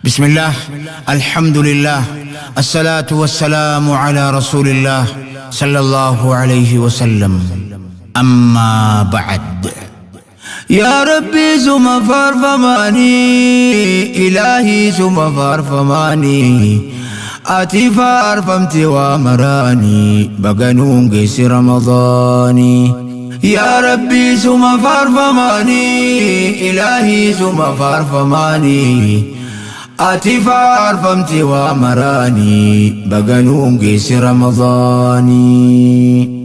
بسم الله، الحمد لله، الصلاة والسلام على رسول الله صلى الله عليه وسلم. أما بعد، يا ربي زم فارفماني، إلهي زم فارفماني، آتي فارفمتي وامراني، بغنون قيس رمضاني. يا ربي زم فارفماني، إلهي زم فارفماني، آتي فارفمتي وامراني، بغنون قيس رمضاني.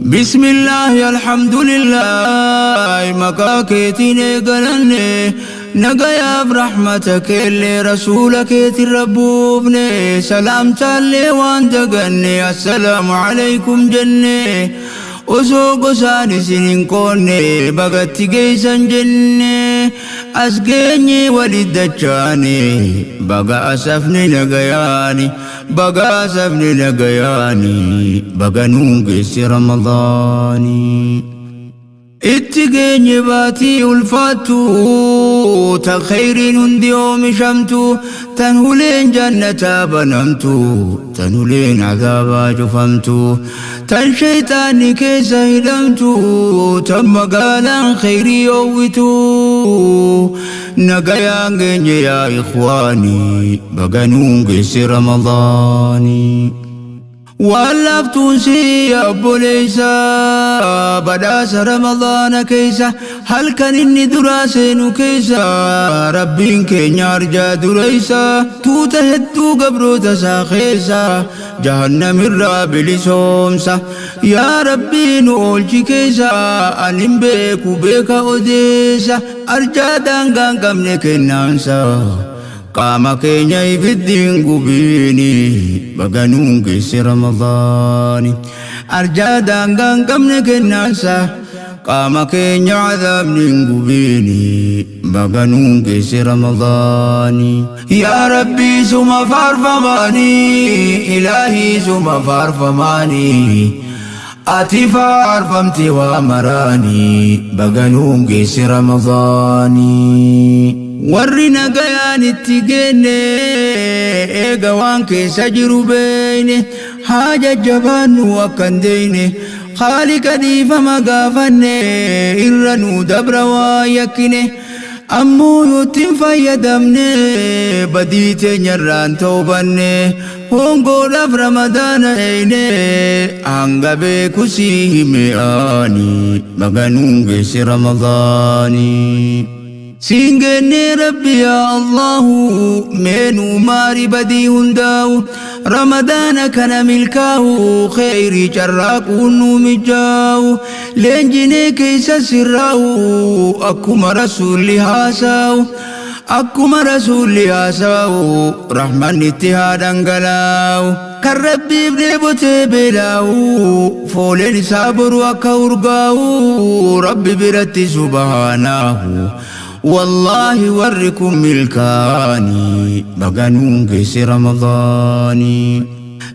بسم الله الحمد لله، مكاكيتي نقلني نقيا برحمتك اللي رسولك تربوبني، سلام تالي واندقني، السلام عليكم جني، وسوق ساني سنين كوني، بغتي قيسا جني، أسقيني ولد الجاني، بغا أسفني نقياني، بغا أسفني نقياني، بغا نونقس رمضاني. اتقيني باتي الفاتو، تخير هندي يوم شمتو، تنهلين جنة بنمتو، تنهلين عذابا جفمتو، تن شيطاني كيس هدمتو، تم قالا خيري يوتو، نقيان يا إخواني، بغنون قيس رمضاني. واللفتون سي أبو ليسا بداس رمضان كيسا، هل كان إني دراسين كيسا، ربين كينيا رجا دريسا، توتهدو قبرو تساخيسا، جهنم الرابل سومسا. يا ربي نولجي كيسا، أنم بيكو بيكا أديسا، أرجا دانغان قمنك النانسا، قام كينيا بدين قبيني، بغنون قيس رمضاني. أرجا دانغان قمنك الناسا، قام كينيا عذاب ننقبيني، بغنون قيس رمضاني. يا ربي سم فارفماني، إلهي سم فارفماني، آتي فارفمتي وامراني، بغنون قيس رمضاني. ورنا قيان التقيني، ايقوان كيس جروبيني، حاجة جبان وكنديني، خالق دي فما قافني، إرنو دبر ويكني، أمو يتم فيدمني، بديت نران توبني، هونغو لف رمضان ايني، أنغبي كسيه مياني، بغنون قيس رمضاني. سينجني ربي يا الله، مينو ماري بدي هنداو، رمضان كان ملكاو، خيري جراك ونومي جاو، لنجني كيس سراو، أكما رسولي هاساو، أكما رسولي هاساو، رحمن اتهادا قلاو، كالربي بنبوت بلاو، فولين سابر وكورقاو، ربي برتي سبحانه، والله وركم ملكاني، بغنون قيس رمضاني.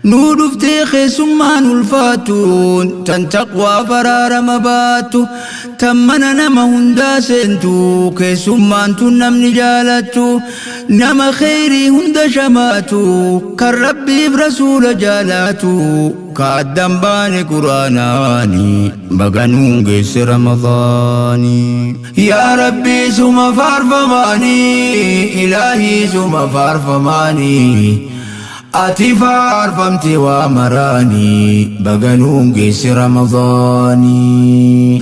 نور افتيخي سمان الفاتون، تنتقوى فرار مباتو، تمنا نما هندا سنتو، كي سمان تنم نجالتو، نما خيري هندا شماتو، كالربي برسول جالاتو، كادم باني قراناني، بغنون قيس رمضاني. يا ربي سم فارفماني، إلهي سم فارفماني، آتي فارفمتي وامراني، بغنون قيس رمضاني.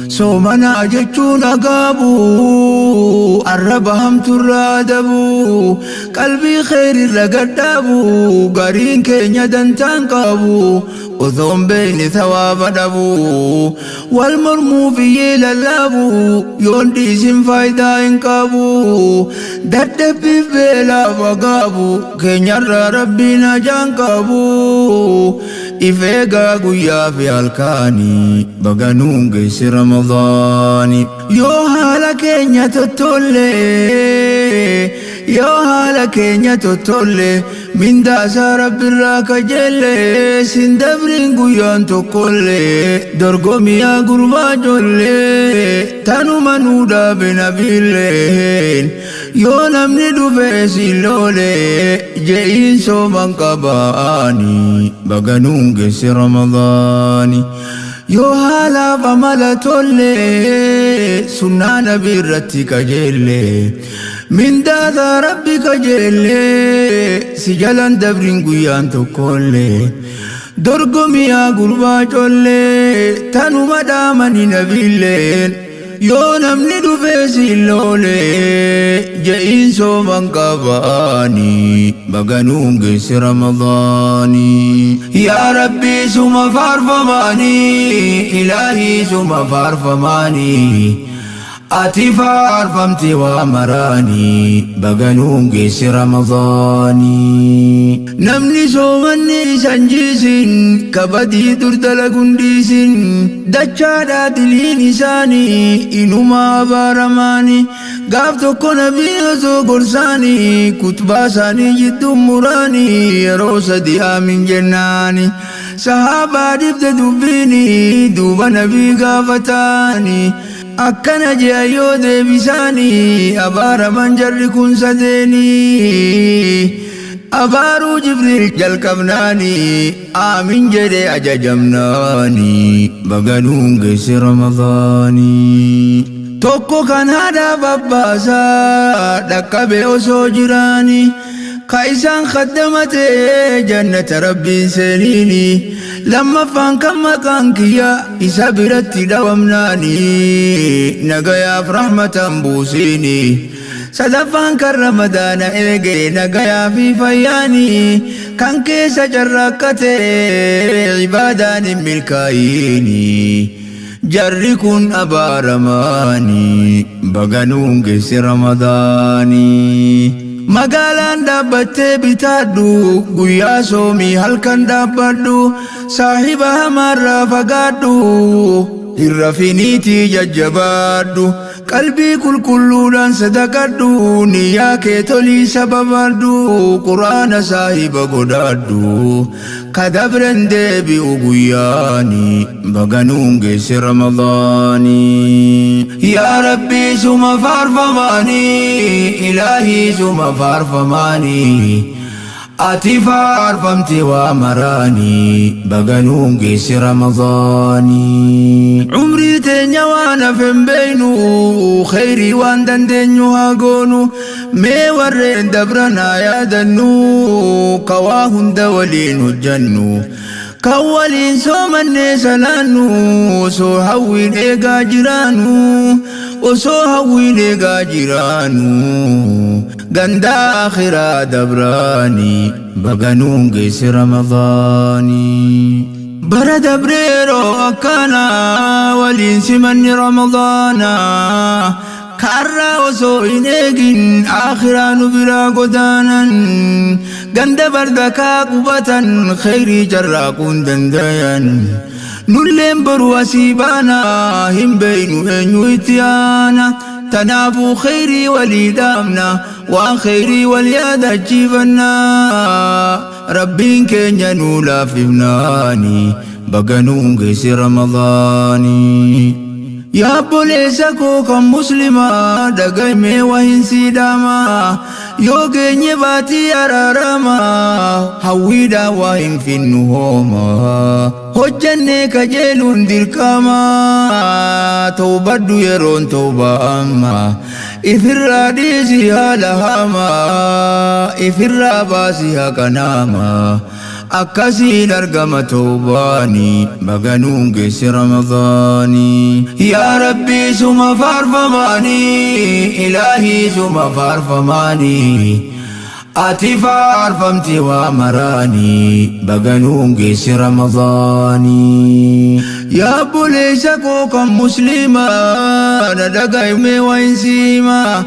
صومنا جتشونا قابو، الربهم ترادبو، قلبي خير لقدابو، قرين كينيا دنتان قابو، وذوم بين ثواب دبو، والمرمو في للابو، يوندي سم فايدا انقابو، دد بيلا وقابو، كينيا ربنا جانقابو، إفيقا قويا في الكاني، بغنون قيس رمضاني. يو هالا كينيا تتولي، يو هالا كينيا تتولي، من داسا رب الراك جلي، سندبرين قويان تقولي، درقومي يا قربا جولي، تانو منودا بنبيلين، yoo namni dhufe silloole je'iin sooman qabaani baganuun geesse ramadaani yoo haalaaf amala tolle sunnaa nabii irratti qajeelle mindaata rabbi qajeelle si jalan dabrin guyyaan tokkolle dorgomiyaa gurbaa colle tanuma dhaamani nabiilleen yoo namni dhufe silloole je'iin sooman qabaani baganuun geesse ramadaani yaa rabbi suma faarfamaani ilaahii suma faarfamaani ati faarfamte waa maraani baganuun geesse ramadaani namni soomanni isan jiisin kabadii dur dalaguun dhiisin dachaadhaa diliin isaanii inumaa abaaramaani gaaf tokko nabii osoo gorsaanii kutbaa isaanii jidduu muraanii yeroo sadi aamin jennaani sahaabaa dhibde dubbiini duuba nabii gaafataani akkana jea yoo deebisaanii abaaraman jarri kun sadeenii abaaruu jibriil jalqabnaanii aamin jedhe ajajamnaanii baganuun geesse ramadaanii tokko kan haadhaaf abbaasaa dhaqqabe osoo jiraanii ka isaan kaddamate jannata rabbiin seeniini lammaffaan kan maqaan kiyya isa biratti dhawamnaani nagayaaf rahmatan buusiini sadaffaan kan ramadaana eege nagayaa fi fayyaani kan keessa carraaqqate ibaadaan hin milkaa'ini jarri kun abaaramaani baganuun geesse ramadaani magaalaan dhaabbattee bitaadhu guyyaa soomii halkan dhaabbadhu saahiba hamaarraa fagaadhu hin rafiniitii jajjabaadhu qalbii qulqulluudhaan sadaqadhu niyyaa kee tolii sababadhu quraana saahiba godhaadhu kadabren deebi'u guyyaani baganuun geesse ramadaani yaa rabbii suma faarfamaani ilaahii suma faarfamaani ati faarfamte waa maraani baganuun geesse ramadaani umrii teenya waan hafen beeynu khayrii waan dandeenyu haa goonu mee warreen dabran haa yaadannu ka waa hunda waliin hojjannu kan waliin soomannee salaannu osoo hawwiin eegaa jiraannu osoo hawwiin eegaa jiraannu gandaa akhiraa dabraani baganuun geesse ramadaani bara dabreeroo akkana waliin simanni ramadaana karraa osoo hin eegin akhiraa nu biraa godaanan ganda bardakaa qubatan khayrii carraaquun dandayan nulleen boru asii baana hin beeynu eenyu itti aana tanaafuu khayrii walii dhaamna waan khayrii wal yaadachiifanna rabbiin keenya nuu laafifnaani baganuun geesse ramadaani yaa obboleessa koo kan muslimaa dhagaymee waa hin siidhaamaa yoo geenye baatii araaramaa hawwiidhaan waa hin finnu hoomaa hojjannee kajeeluun dirqamaa tawbadhu yeroon tawbaa ammaa ifirraa dhiisi haala hamaa ifirraa baasi haqa namaa akkasiin argama tawbaani baganuun geesse ramadaani yaa rabbii suma faarfamaani ilaahii suma faarfamaani ati faarfamte waa maraani baganuun geesse ramadaani yaa obboleessa koo kan muslimaa na dhagaymee waa hin siimaa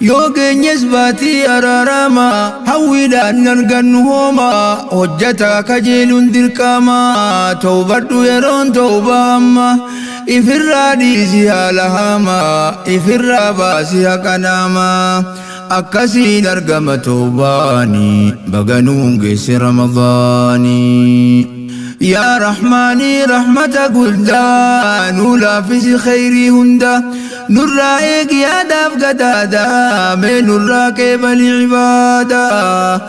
yoo geenyes baatii araarama hawwiidhaan argannu hooma hojjataa kajeeluun dirqama tawbadhu yeroon tawbaa amma ifirraa dhiisi haala hamaa ifirraa baasi haqa namaa akkasiin argama tawbaani baganuun geesse ramadaani يا رحماني رحمة قلدا نولا في خيري هندا نرايك يا داف قدادا من نراكب العبادة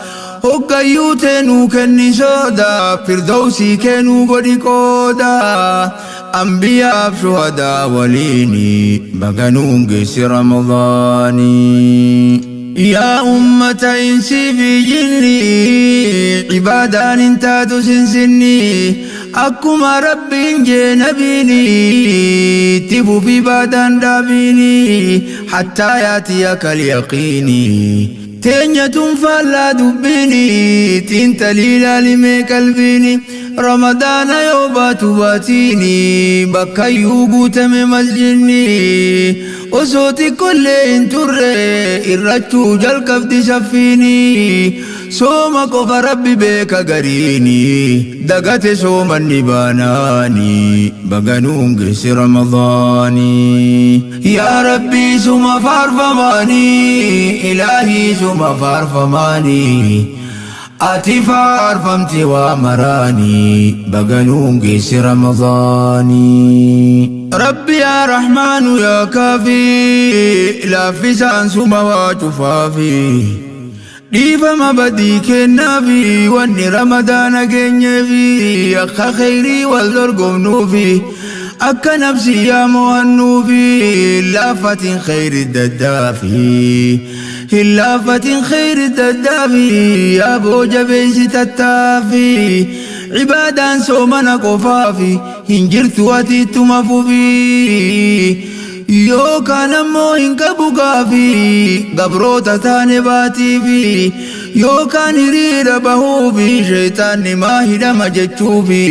وقيو تنو كني سودا فردوسي كنو قدي قودا أنبياء شهداء وليني بغنون قيس رمضاني يا أمة إنسي في جني عبادان انت تسنسني أكما ربي جنبيني تبو في بادان دابيني حتى ياتيك اليقيني تنية فلا دبيني تنتليل لمي قلبيني رمضان يوبات باتيني بكا يوبوت مسجني وصوتي كل انتر الرجو جل كفد شفيني صومك فربي بيك قريني دقت صوم النباناني بغنون قرس رمضاني يا ربي صوم فارفماني إلهي صوم فارفماني آتي فارفمتي وامراني بغنون قرس رمضاني ربي يا رحمن يا كافي لا فسان صوم واتفافي ديفما بديك النبي واني رمضان كنيفي أخا خيري والدرقم نوفي أكا نفسي يا مهنوفي لافة خير الددافي لافة خير الددافي يا أبو جبيس تتافي عبادا سومنا قفافي هنجرت واتيت مفوفي yoo kaan ammoo hin qabu gaafii gabroota taane baatii fi yoo kaan hiriira bahuu fi sheexaanni maa hidhama jechuufi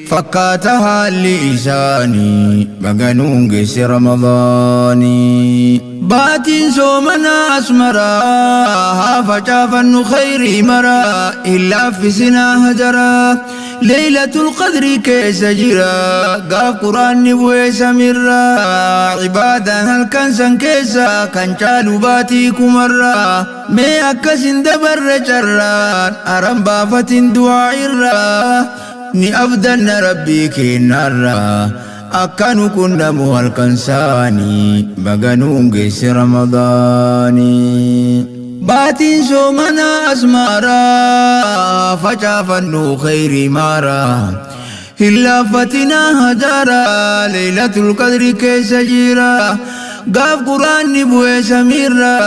fakkaata haalli isaanii baganuun geesse ramadaanii baatiin soomana asmaraa haa facaafannu khayrii maraa hin laaffisinaa hajaraa ليلة القدر كيس جرا قاف قرآن نبوي سمرا عبادا هل كنسا كيسا كان شالو باتيكو مرا مي أكسن دبر جران أرم بافة دعاء الرا ني أبدن ربي كنارا أكانو كنا موهل كنساني بغنون قيس رمضاني باتين سومنا أسمارا فجافنو خير مارا إلا فتنا هجارا ليلة القدر كيس جيرا قاف قرآن نبوي سميرا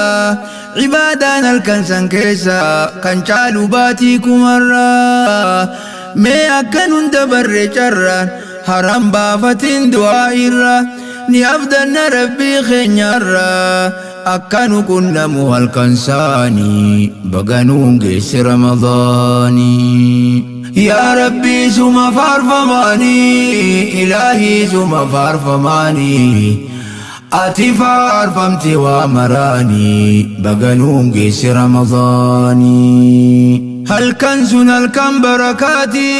عبادان الكنسان كيسا كان شالو باتيكو مرا مي أكنون دبر جرا حرام بافتين دعائرا ني أفدن ربي خينيارا أكانو كنا موهل كنساني بغنون قيس رمضاني يا ربي سوما فارفماني إلهي سوما فارفماني آتي فارفمتي وامراني بغنون قيس رمضاني هل كنسون الكم بركاتي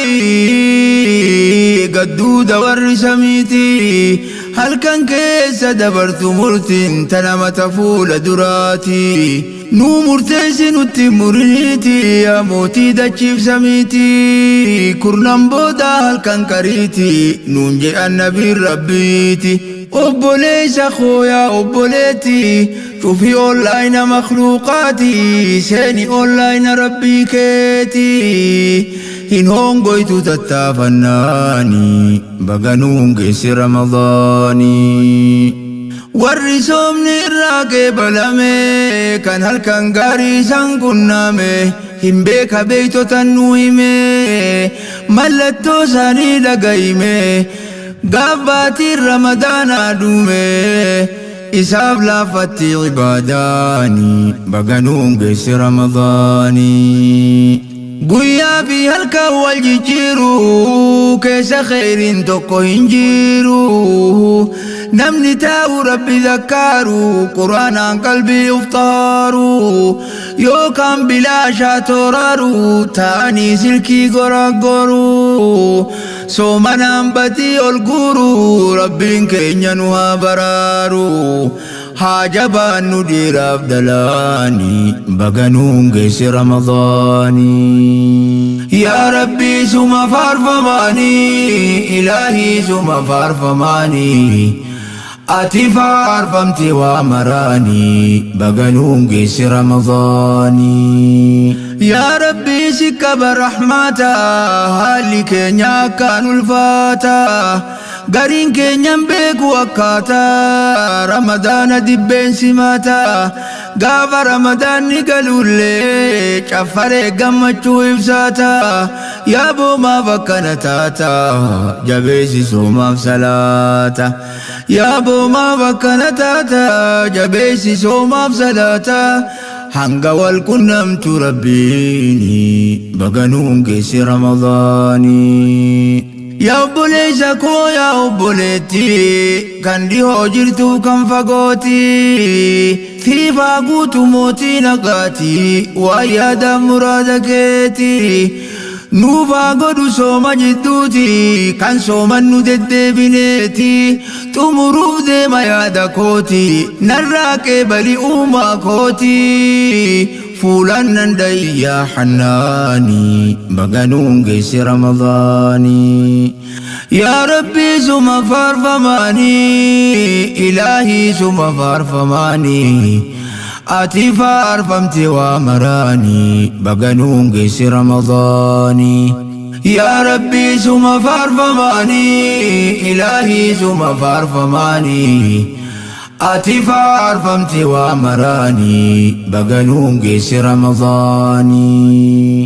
قدود والرسميتي هل كان كيس دبرت مرتين تنمت فول دراتي نو مرتين التمريتي يا موتي دجيف سميتي كرنم بودا هل كان كريتي نونجي النبي ربيتي أبوليس أخويا أبوليتي شوفي أونلاين مخلوقاتي سيني أونلاين ربي كيتي إن هون قويتو تتافناني بغنون قيس رمضاني والرسومني الراكب لمي كان هل كان غاري سنقنامي هم بيك بيتو تنويمي ملتو ساني لغايمي قاباتي رمضان أدومي إساب لافتي عباداني بغنون قيس رمضاني قويا في هلكا والجيرو كيس خير توكو هنجيرو نمني تاو ربي ذكارو قرآن عن قلبي افطارو يو كان بلا شاتورارو تاني سلكي غرقرو سومنا انبتي القرو ربين كينيا نوها برارو haajabaan nu dhiiraaf dalaanii baganuun geesse Ramadaanii. Yaa Rabbii suma faarfamaanii ilaahii suma faarfamaanii ati faarfamte waa maraanii baganuun geesse Ramadaanii. Yaa Rabbii sikkaba rahmata haalli keenya akkaan ulfaata gariin keenyan beeku akkaataa Ramadaana dibbeen simata gaafa Ramadaanni galullee caffaree gammachuu ibsaata yaa boomaaf akkana taata jabeessi soomaaf salaata yaa boomaaf akkana taata jabeessi soomaaf salaata hanga wal qunnamtu rabbiini baganuun geesse Ramadaanii. Yaa obboleessa koo yaa obboleetti kan dhihoo jirtu kan fagooti fiifaa guutuu mootii nagaati waa yaada muraada keeti nuufaa godhu sooma jidduuti kan sooman nu deddeebineeti xumuruuf deema yaada kooti narraa qeebali uumaa kooti fuulan nan dayyaa hannaanii baganuun geesse Ramadaanii. Yaa Rabbii suma faarfamaanii ilaahii suma faarfamaanii ati faarfamte waa maraanii baganuun geesse Ramadaanii. Yaa Rabbii suma faarfamaanii ilaahii suma faarfamaanii ati faarfamte waa maraanii baganuun geesse Ramadaanii.